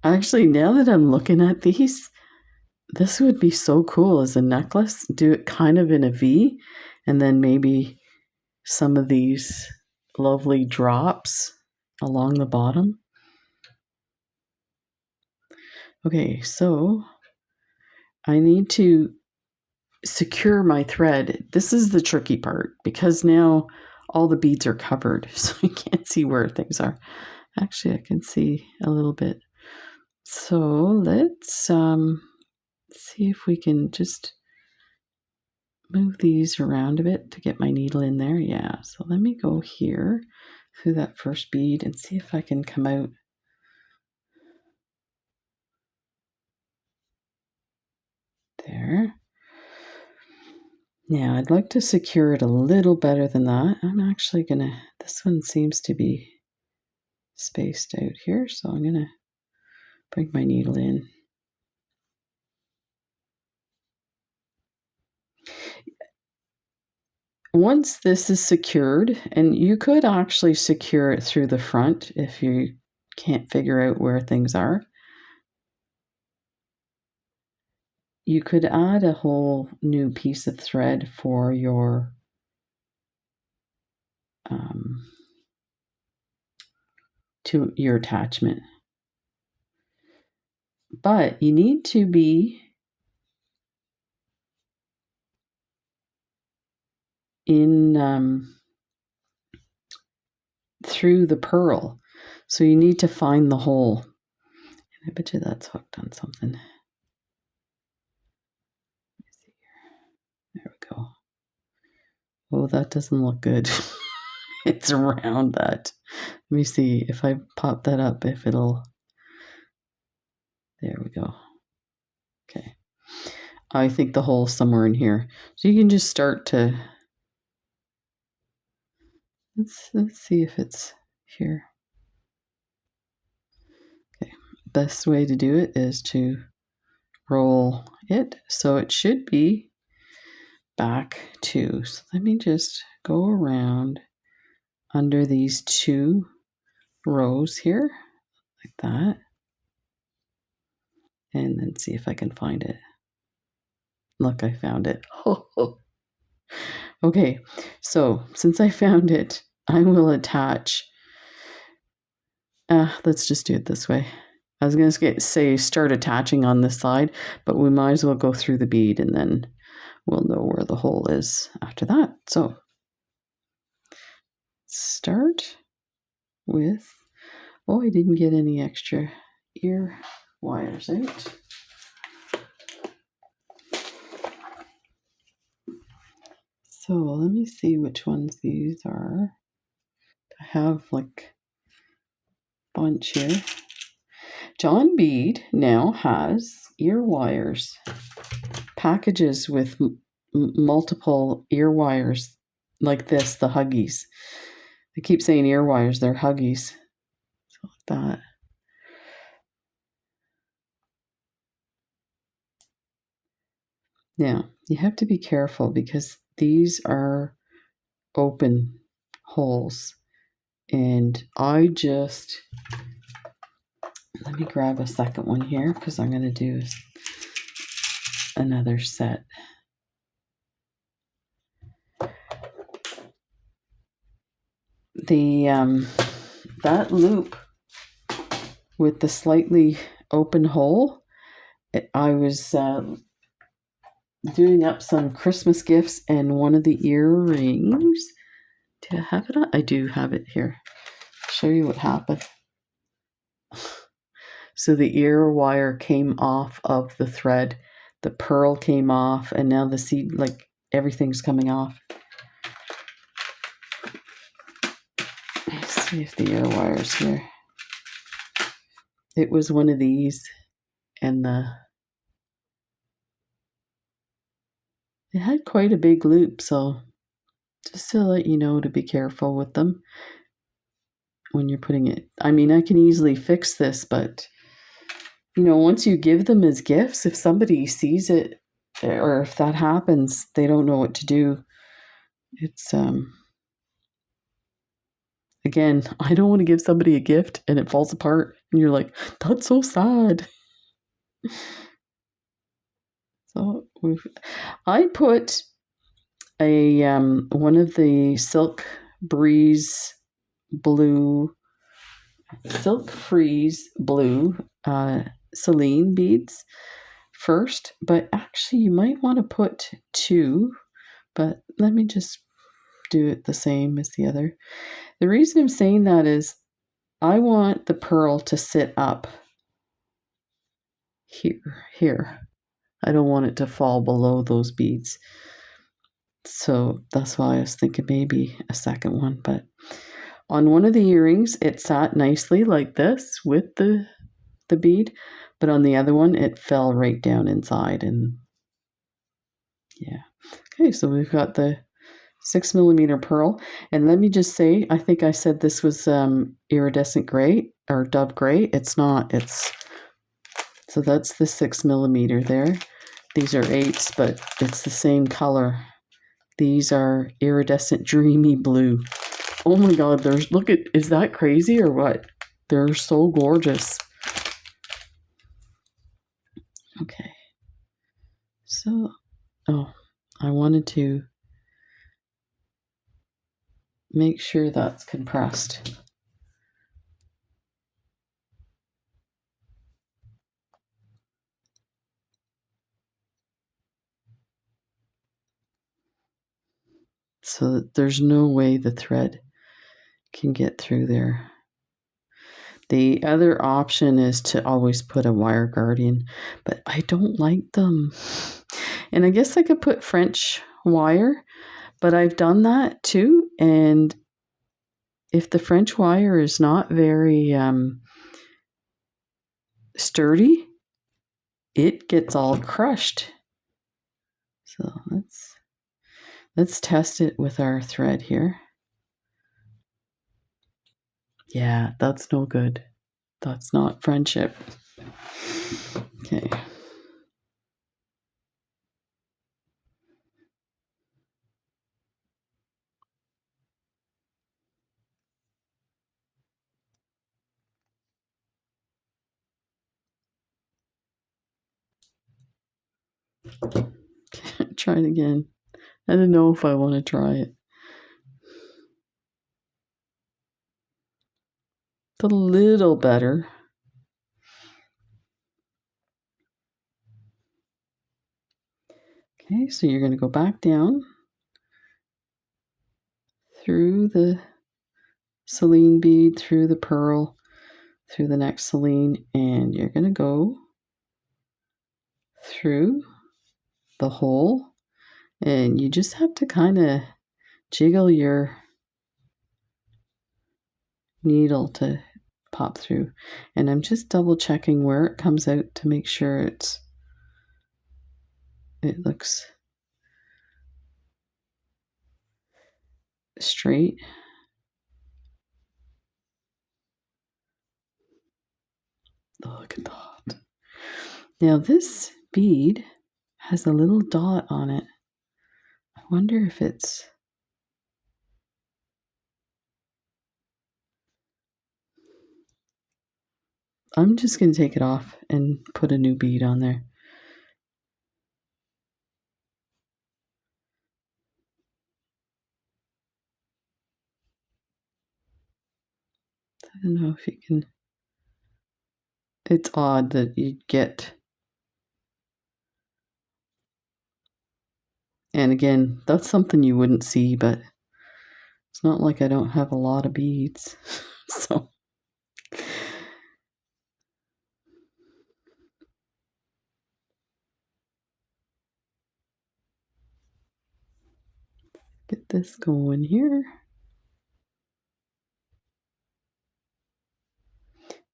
Actually, now that I'm looking at these, this would be so cool as a necklace. Do it kind of in a V, and then maybe some of these lovely drops along the bottom. Okay, so I need to secure my thread. This is the tricky part because now all the beads are covered, so I can't see where things are. Actually, I can see a little bit. So let's see if we can just move these around a bit to get my needle in there. Yeah, so let me go here through that first bead and see if I can come out. There. Now I'd like to secure it a little better than that. I'm actually gonna, this one seems to be spaced out here, so I'm gonna bring my needle in. Once this is secured, and you could actually secure it through the front if you can't figure out where things are, you could add a whole new piece of thread for your to your attachment. But you need to be in through the purl. So you need to find the hole. And I bet you that's hooked on something. Let me see here. There we go. Oh, that doesn't look good. It's around that. Let me see if I pop that up, if it'll. There we go. Okay. I think the hole's somewhere in here. So you can just start to. Let's see if it's here. Okay. Best way to do it is to roll it. So it should be back to. So let me just go around under these two rows here, like that. And then see if I can find it. Look, I found it. Okay, so since I found it, I will attach. Let's just do it this way. I was going to say start attaching on this side, but we might as well go through the bead and then we'll know where the hole is after that. So start with, oh, I didn't get any extra ear wires out. So let me see which ones these are. I have like a bunch here. John Bead now has ear wires, packages with multiple ear wires like this, the Huggies. I keep saying ear wires, they're Huggies. So like that. Now, you have to be careful because these are open holes. And I just, let me grab a second one here because I'm going to do another set. The that loop with the slightly open hole, I was doing up some Christmas gifts, and one of the earrings, do I have it on? I do have it here. I'll show you what happened. So the ear wire came off of the thread, the pearl came off, and now the seed, like everything's coming off. Let's see if the ear wire's here. It was one of these, and it had quite a big loop, so just to let you know to be careful with them when you're putting it. I mean, I can easily fix this, but you know, once you give them as gifts, if somebody sees it or if that happens, they don't know what to do. It's again, I don't want to give somebody a gift and it falls apart and you're like, that's so sad. So I put a one of the Silk Freeze Blue Cylin beads first, but actually you might want to put 2, but let me just do it the same as the other. The reason I'm saying that is I want the pearl to sit up here. I don't want it to fall below those beads. So that's why I was thinking maybe a second one. But on one of the earrings, it sat nicely like this with the bead. But on the other one, it fell right down inside. And yeah. Okay, so we've got the 6mm pearl. And let me just say, I think I said this was iridescent gray or dove gray. It's not. So that's the 6mm there. These are 8s, but it's the same color. These are iridescent dreamy blue. Oh my God, is that crazy or what? They're so gorgeous. Okay. So, I wanted to make sure that's compressed. So that there's no way the thread can get through there. The other option is to always put a wire guardian, but I don't like them. And I guess I could put French wire, but I've done that too. And if the French wire is not very sturdy, it gets all crushed. So let's test it with our thread here. Yeah, that's no good. That's not friendship. Okay. Try it again. I don't know if I want to try it. It's a little better. Okay, so you're going to go back down through the Cylin bead, through the pearl, through the next Cylin, and you're going to go through the hole, and you just have to kind of jiggle your needle to pop through. And I'm just double checking where it comes out to make sure it looks straight. Look at that. Now this bead has a little dot on it. I wonder if it's... I'm just going to take it off and put a new bead on there. I don't know if you can... It's odd that you get... And again, that's something you wouldn't see, but it's not like I don't have a lot of beads. So... Get this going here.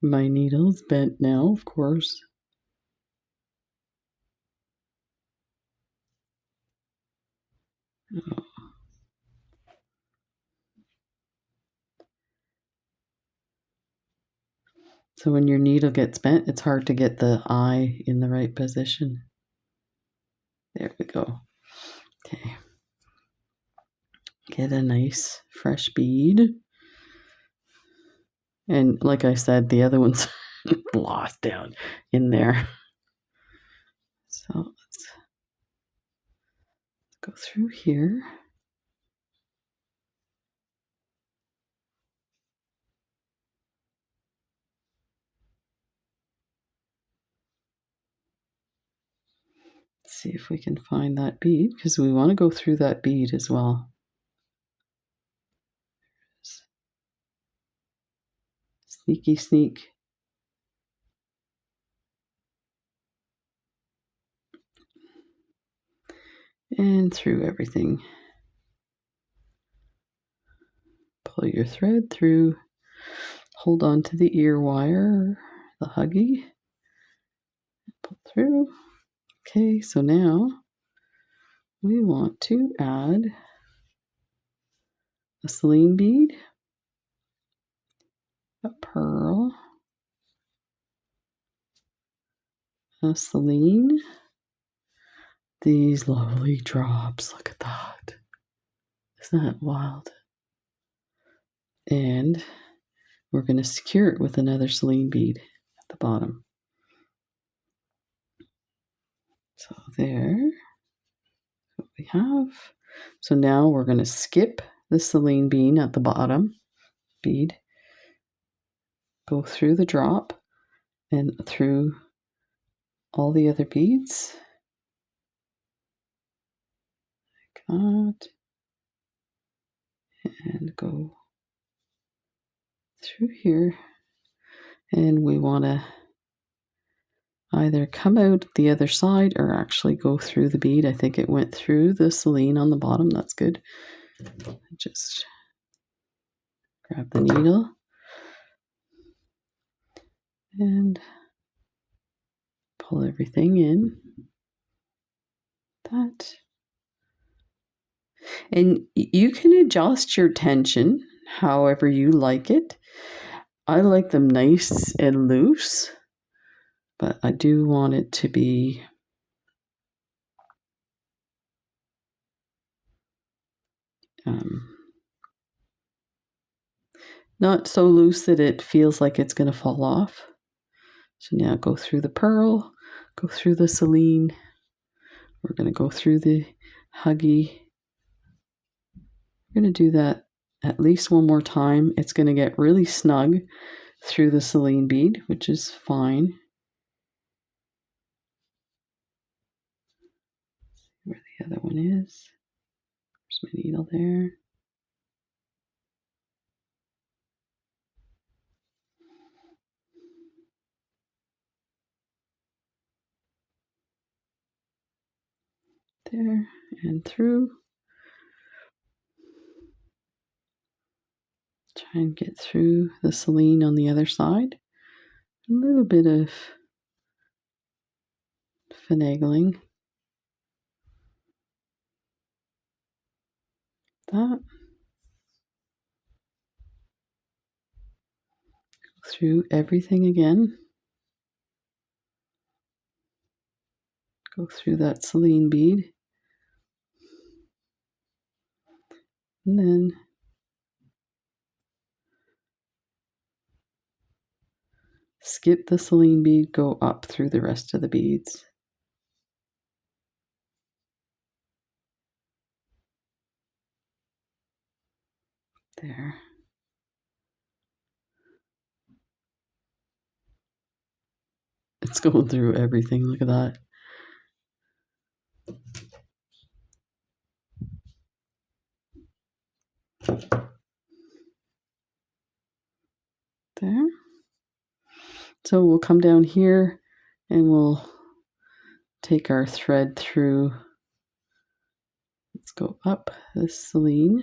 My needle's bent now, of course. Oh. So when your needle gets bent, it's hard to get the eye in the right position. There we go. Okay. Get a nice fresh bead. And like I said, the other one's lost down in there. So let's go through here. Let's see if we can find that bead, because we want to go through that bead as well. Sneaky sneak. And through everything. Pull your thread through. Hold on to the ear wire, the huggy. Pull through. Okay, so now we want to add a Cylin bead, a pearl, a Cylin, these lovely drops. Look at that. Isn't that wild? And we're going to secure it with another Cylin bead at the bottom. So there, what we have. So now we're going to skip the Cylin bead at the bottom bead, go through the drop and through all the other beads like that, and go through here. And we want to either come out the other side or actually go through the bead. I think it went through the Cylin on the bottom. That's good. Just grab the needle and pull everything in. That. And you can adjust your tension however you like it. I like them nice and loose, but I do want it to be not so loose that it feels like it's going to fall off. So now go through the pearl, go through the Cylin. We're going to go through the huggy. We're going to do that at least one more time. It's going to get really snug through the Cylin bead, which is fine. Where the other one is. There's my needle there. There and through. Try and get through the Cylin on the other side. A little bit of finagling. That. Go through everything again. Go through that Cylin bead. And then skip the Cylin bead, go up through the rest of the beads. There. It's going through everything. Look at that. There. So we'll come down here and we'll take our thread through. Let's go up this Cylin.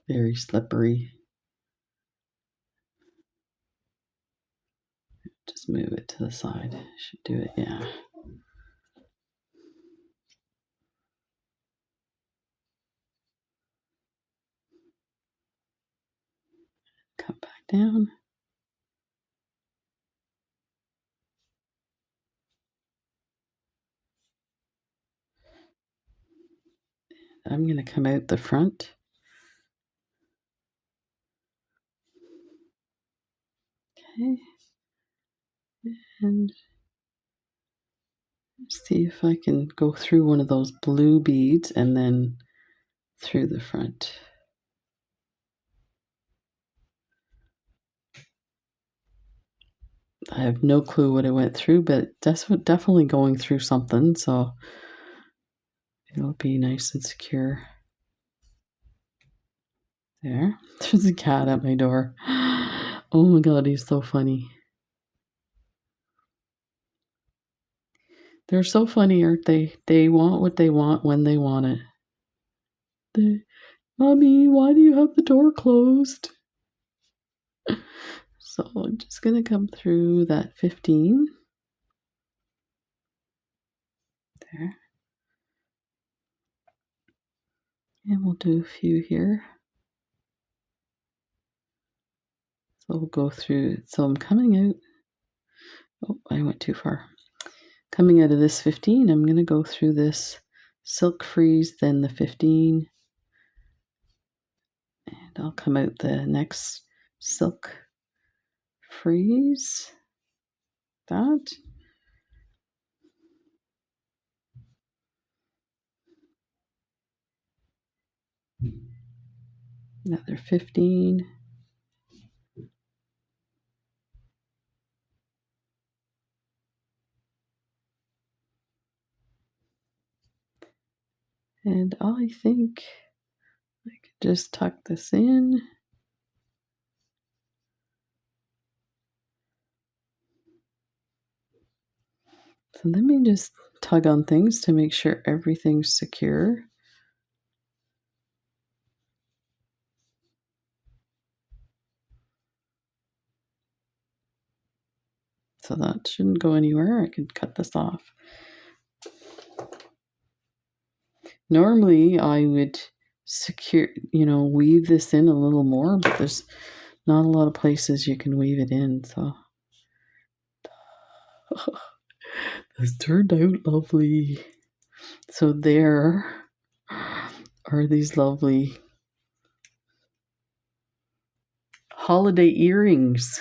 Very slippery. Just move it to the side. Should do it, yeah. Come back down. I'm going to come out the front. Okay. And see if I can go through one of those blue beads and then through the front. I have no clue what I went through, but that's definitely going through something, so it'll be nice and secure. There. There's a cat at my door. Oh my god, he's so funny. They're so funny, aren't they? They want what they want when they want it. Mommy, why do you have the door closed? So I'm just going to come through that 15. There. And we'll do a few here. So we'll go through. So I'm coming out. Oh, I went too far. Coming out of this 15, I'm going to go through this silk freeze, then the 15. And I'll come out the next silk freeze. That. Another 15. And I think I could just tuck this in. So let me just tug on things to make sure everything's secure. So that shouldn't go anywhere. I can cut this off. Normally I would secure, weave this in a little more, but there's not a lot of places you can weave it in, so. This turned out lovely. So there are these lovely holiday earrings.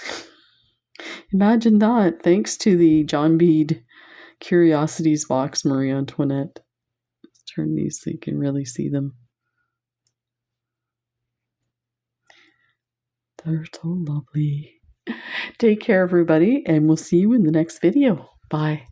Imagine that, thanks to the John Bead Curiosities box, Marie Antoinette. Let's turn these so you can really see them. They're so lovely. Take care, everybody, and we'll see you in the next video. Bye.